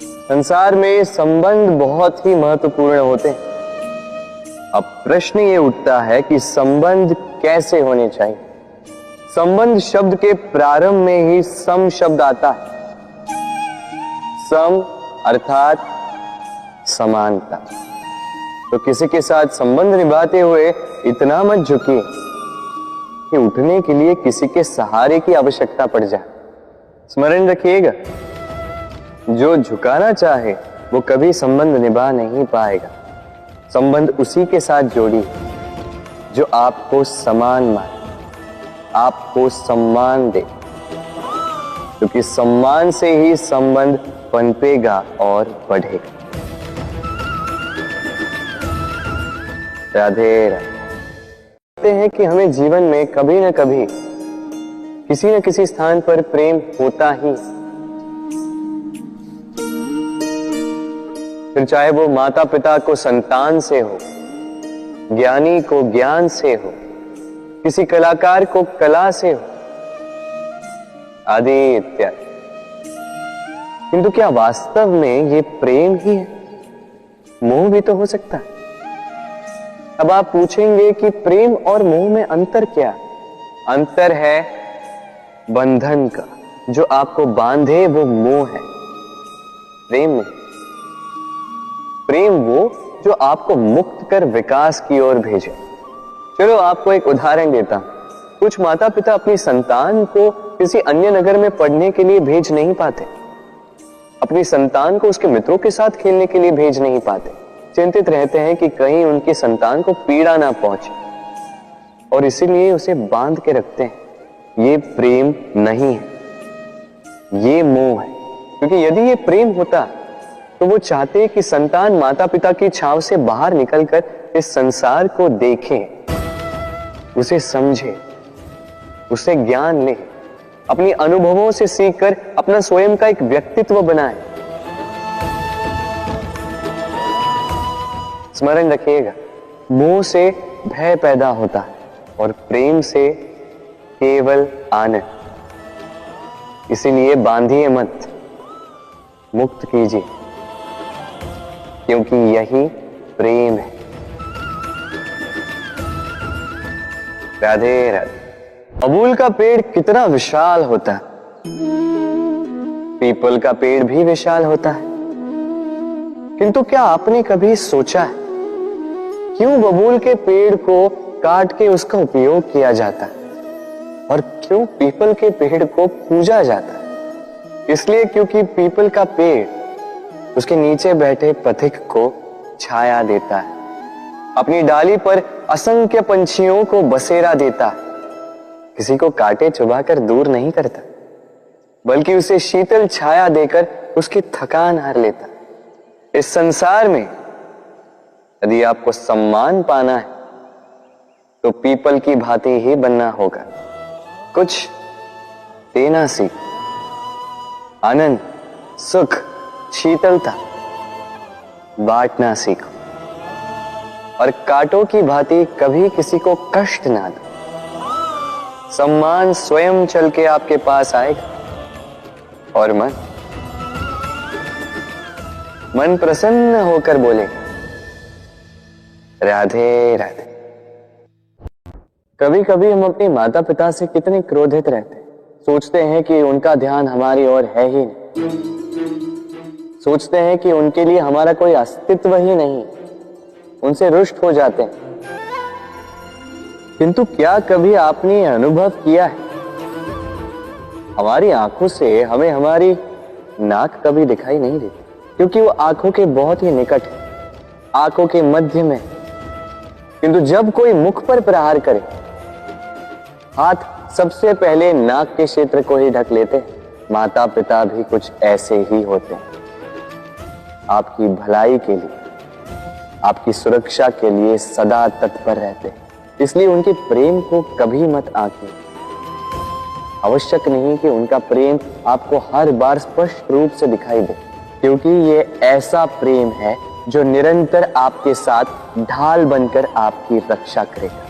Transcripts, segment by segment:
संसार में संबंध बहुत ही महत्वपूर्ण होते हैं। अब प्रश्न ये उठता है कि संबंध कैसे होने चाहिए। संबंध शब्द के प्रारंभ में ही सम शब्द आता है। सम अर्थात समानता। तो किसी के साथ संबंध निभाते हुए इतना मत झुकिए कि उठने के लिए किसी के सहारे की आवश्यकता पड़ जाए। स्मरण रखिएगा, जो झुकाना चाहे वो कभी संबंध निभा नहीं पाएगा। संबंध उसी के साथ जोड़ी जो आपको समान माने, आपको सम्मान दे, क्योंकि सम्मान से ही संबंध पनपेगा और बढ़ेगा। राधे राधे। कहते हैं कि हमें जीवन में कभी न कभी किसी न किसी स्थान पर प्रेम होता ही, फिर चाहे वो माता पिता को संतान से हो, ज्ञानी को ज्ञान से हो, किसी कलाकार को कला से हो, आदि इत्यादि। किंतु क्या वास्तव में ये प्रेम ही है? मोह भी तो हो सकता है। अब आप पूछेंगे कि प्रेम और मोह में अंतर क्या? अंतर है बंधन का। जो आपको बांधे वो मोह है, प्रेम नहीं। प्रेम वो जो आपको मुक्त कर विकास की ओर भेजे। चलो आपको एक उदाहरण देता हूं। कुछ माता पिता अपनी संतान को किसी अन्य नगर में पढ़ने के लिए भेज नहीं पाते, अपनी संतान को उसके मित्रों के साथ खेलने के लिए भेज नहीं पाते। चिंतित रहते हैं कि कहीं उनकी संतान को पीड़ा ना पहुंचे, और इसीलिए उसे बांध के रखते हैं। ये प्रेम नहीं है, ये मोह है। क्योंकि यदि ये प्रेम होता तो वो चाहते कि संतान माता पिता की छाव से बाहर निकलकर इस संसार को देखे, उसे समझे, उसे ज्ञान ले, अपनी अनुभवों से सीखकर अपना स्वयं का एक व्यक्तित्व बनाए। स्मरण रखिएगा, मोह से भय पैदा होता है और प्रेम से केवल आनंद। इसीलिए बांधिए मत, मुक्त कीजिए, क्योंकि यही प्रेम है। राधे राधे। बबूल का पेड़ कितना विशाल होता है, पीपल का पेड़ भी विशाल होता है। किंतु क्या आपने कभी सोचा है क्यों बबूल के पेड़ को काट के उसका उपयोग किया जाता है और क्यों पीपल के पेड़ को पूजा जाता है? इसलिए क्योंकि पीपल का पेड़ उसके नीचे बैठे पथिक को छाया देता है, अपनी डाली पर असंख्य पंछियों को बसेरा देता है, किसी को काटे चुभाकर दूर नहीं करता, बल्कि उसे शीतल छाया देकर उसकी थकान हर लेता। इस संसार में यदि आपको सम्मान पाना है तो पीपल की भांति ही बनना होगा। कुछ देना सीख, आनंद, सुख, शीतलता बांटना सीखो, और कांटों की भांति कभी किसी को कष्ट ना दो। सम्मान स्वयं चल के आपके पास आएगा और मन प्रसन्न होकर बोलेगा, राधे राधे। कभी कभी हम अपने माता पिता से कितने क्रोधित रहते हैं। सोचते हैं कि उनका ध्यान हमारी ओर है ही नहीं, सोचते हैं कि उनके लिए हमारा कोई अस्तित्व ही नहीं, उनसे रुष्ट हो जाते हैं। किंतु क्या कभी आपने अनुभव किया है, हमारी आंखों से हमें हमारी नाक कभी दिखाई नहीं देती, क्योंकि वो आंखों के बहुत ही निकट है, आंखों के मध्य में। किंतु जब कोई मुख पर प्रहार करे, हाथ सबसे पहले नाक के क्षेत्र को ही ढक लेते हैं। माता पिता भी कुछ ऐसे ही होते हैं। आपकी भलाई के लिए, आपकी सुरक्षा के लिए सदा तत्पर रहते हैं। इसलिए उनके प्रेम को कभी मत आंकें। आवश्यक नहीं कि उनका प्रेम आपको हर बार स्पष्ट रूप से दिखाई दे, क्योंकि ये ऐसा प्रेम है जो निरंतर आपके साथ ढाल बनकर आपकी रक्षा करेगा।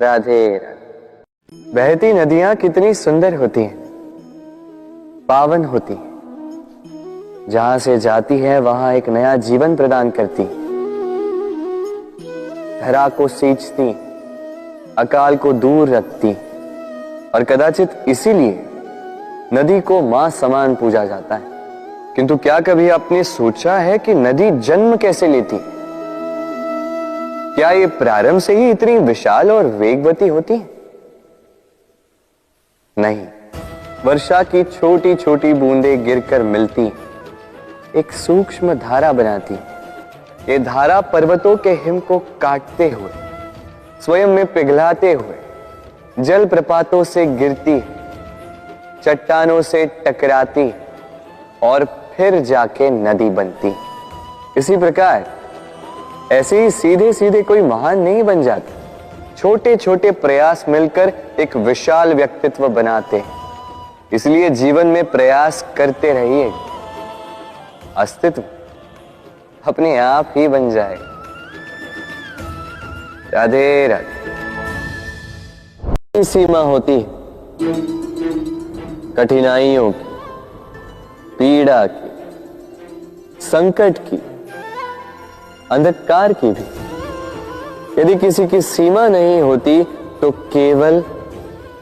राधे राधे। बहती नदियां कितनी सुंदर होती हैं, पावन होती, जहां से जाती है वहां एक नया जीवन प्रदान करती, धरा को सींचती, अकाल को दूर रखती, और कदाचित इसीलिए नदी को मां समान पूजा जाता है। किंतु क्या कभी आपने सोचा है कि नदी जन्म कैसे लेती? क्या ये प्रारंभ से ही इतनी विशाल और वेगवती होती है? नहीं, वर्षा की छोटी छोटी बूंदें गिरकर मिलती एक सूक्ष्म धारा बनाती। ये धारा पर्वतों के हिम को काटते हुए, स्वयं में पिघलाते हुए जल प्रपातों से गिरती, चट्टानों से टकराती और फिर जाके नदी बनती। इसी प्रकार ऐसे ही सीधे सीधे कोई महान नहीं बन जाता, छोटे छोटे प्रयास मिलकर एक विशाल व्यक्तित्व बनाते हैं। इसलिए जीवन में प्रयास करते रहिए, अस्तित्व अपने आप ही बन जाएगा। राधे राधे। सीमा होती है कठिनाइयों की, पीड़ा की, संकट की, अंधकार की भी। यदि किसी की सीमा नहीं होती तो केवल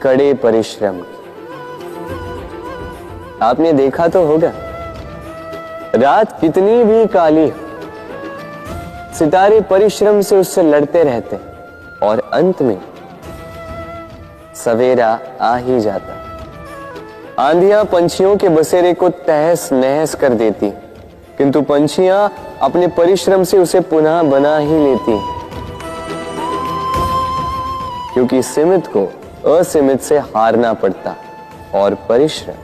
कड़े परिश्रम की। आपने देखा तो होगा, रात कितनी भी काली हो, सितारे परिश्रम से उससे लड़ते रहते और अंत में सवेरा आ ही जाता। आंधियां पंछियों के बसेरे को तहस नहस कर देती, किंतु पंछियां अपने परिश्रम से उसे पुनः बना ही लेती, क्योंकि सीमित को असीमित से हारना पड़ता और परिश्रम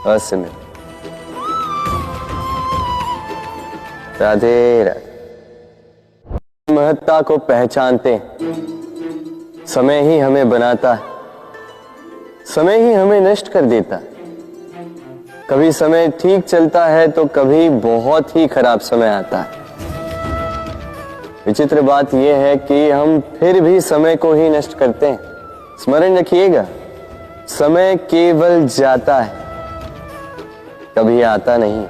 असीमित। राधे राधे। महत्ता को पहचानते, समय ही हमें बनाता है, समय ही हमें नष्ट कर देता है। कभी समय ठीक चलता है तो कभी बहुत ही खराब समय आता है। विचित्र बात यह है कि हम फिर भी समय को ही नष्ट करते हैं। स्मरण रखिएगा, समय केवल जाता है, कभी आता नहीं।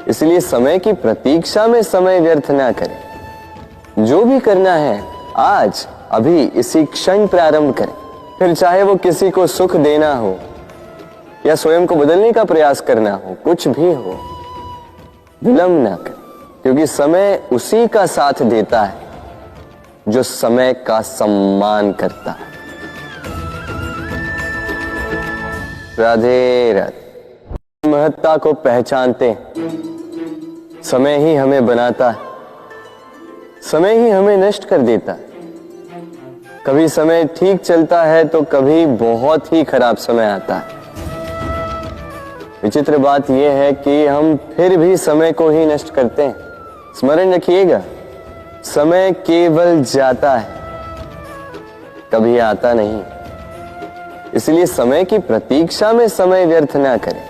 इसलिए समय की प्रतीक्षा में समय व्यर्थ ना करें। जो भी करना है आज अभी इसी क्षण प्रारंभ करें। फिर चाहे वो किसी को सुख देना हो या स्वयं को बदलने का प्रयास करना हो, कुछ भी हो, विलंब ना करें, क्योंकि समय उसी का साथ देता है जो समय का सम्मान करता है। राधे राधे। महत्ता को पहचानते, समय ही हमें बनाता है, समय ही हमें नष्ट कर देता है। कभी समय ठीक चलता है तो कभी बहुत ही खराब समय आता है। विचित्र बात यह है कि हम फिर भी समय को ही नष्ट करते हैं। स्मरण रखिएगा, समय केवल जाता है, कभी आता नहीं। इसलिए समय की प्रतीक्षा में समय व्यर्थ ना करें।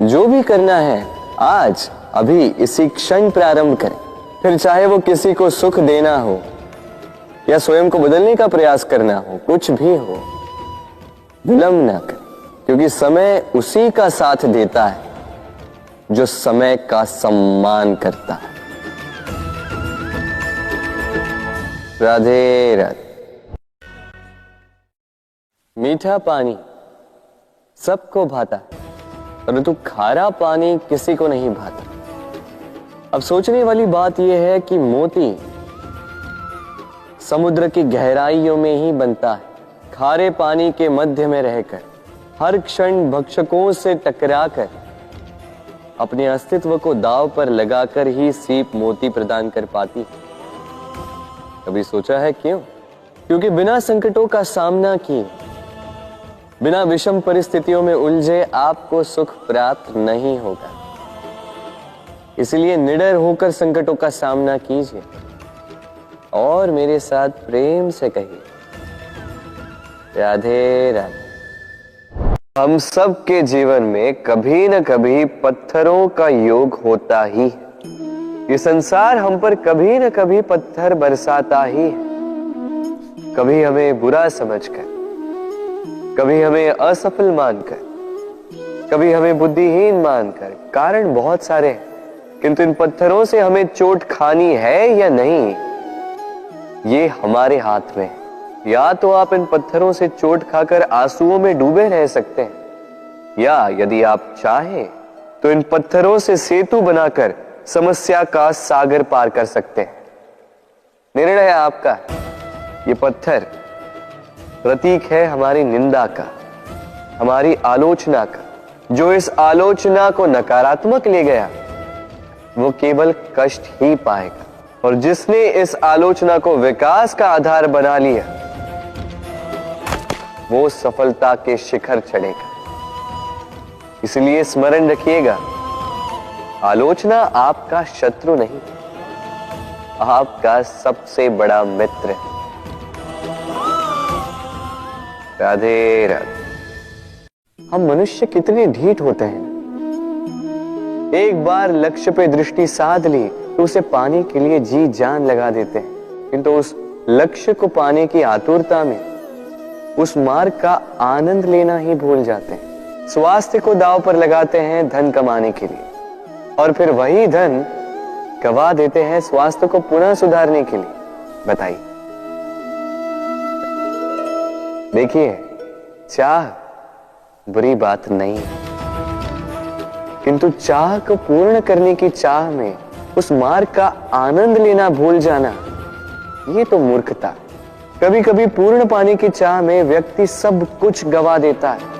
जो भी करना है आज अभी इसी क्षण प्रारंभ करें। फिर चाहे वो किसी को सुख देना हो या स्वयं को बदलने का प्रयास करना हो, कुछ भी हो, विलंब ना करें, क्योंकि समय उसी का साथ देता है जो समय का सम्मान करता है। राधे राधे। मीठा पानी सबको भाता है, परंतु खारा पानी किसी को नहीं भाता। अब सोचने वाली बात यह है कि मोती समुद्र की गहराइयों में ही बनता है। खारे पानी के मध्य में रहकर, हर क्षण भक्षकों से टकराकर, अपने अस्तित्व को दांव पर लगाकर ही सीप मोती प्रदान कर पाती है। कभी सोचा है क्यों? क्योंकि बिना संकटों का सामना किए, बिना विषम परिस्थितियों में उलझे आपको सुख प्राप्त नहीं होगा। इसलिए निडर होकर संकटों का सामना कीजिए और मेरे साथ प्रेम से कहिए, राधे राधे। हम सब के जीवन में कभी न कभी पत्थरों का योग होता ही है। ये संसार हम पर कभी न कभी पत्थर बरसाता ही है। कभी हमें बुरा समझकर, कभी हमें असफल मानकर, कभी हमें बुद्धिहीन मानकर। कारण बहुत सारे हैं, किंतु इन पत्थरों से हमें चोट खानी है या नहीं, ये हमारे हाथ में है। या तो आप इन पत्थरों से चोट खाकर आंसुओं में डूबे रह सकते हैं, या यदि आप चाहें तो इन पत्थरों से सेतु बनाकर समस्या का सागर पार कर सकते हैं। निर्णय आपका। ये पत्थर प्रतीक है हमारी निंदा का, हमारी आलोचना का। जो इस आलोचना को नकारात्मक ले गया वो केवल कष्ट ही पाएगा, और जिसने इस आलोचना को विकास का आधार बना लिया वो सफलता के शिखर चढ़ेगा। इसलिए स्मरण रखिएगा, आलोचना आपका शत्रु नहीं, आपका सबसे बड़ा मित्र है। राधे राधे। हम मनुष्य कितने ढीठ होते हैं। एक बार लक्ष्य पे दृष्टि साध ली तो उसे पाने के लिए जी जान लगा देते हैं, किंतु उस लक्ष्य को पाने की आतुरता में उस मार्ग का आनंद लेना ही भूल जाते हैं। स्वास्थ्य को दांव पर लगाते हैं धन कमाने के लिए, और फिर वही धन गवा देते हैं स्वास्थ्य को पुनः सुधारने के लिए। बताइए। देखिए, चाह बुरी बात नहीं है, किंतु चाह को पूर्ण करने की चाह में उस मार्ग का आनंद लेना भूल जाना, ये तो मूर्खता। कभी कभी पूर्ण पाने की चाह में व्यक्ति सब कुछ गवा देता है,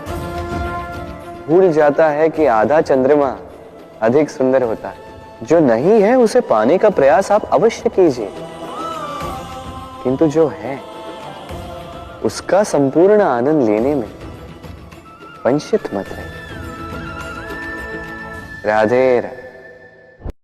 भूल जाता है कि आधा चंद्रमा अधिक सुंदर होता है। जो नहीं है उसे पाने का प्रयास आप अवश्य कीजिए, किंतु जो है उसका संपूर्ण आनंद लेने में वंचित मत रहिए। राधे राधे।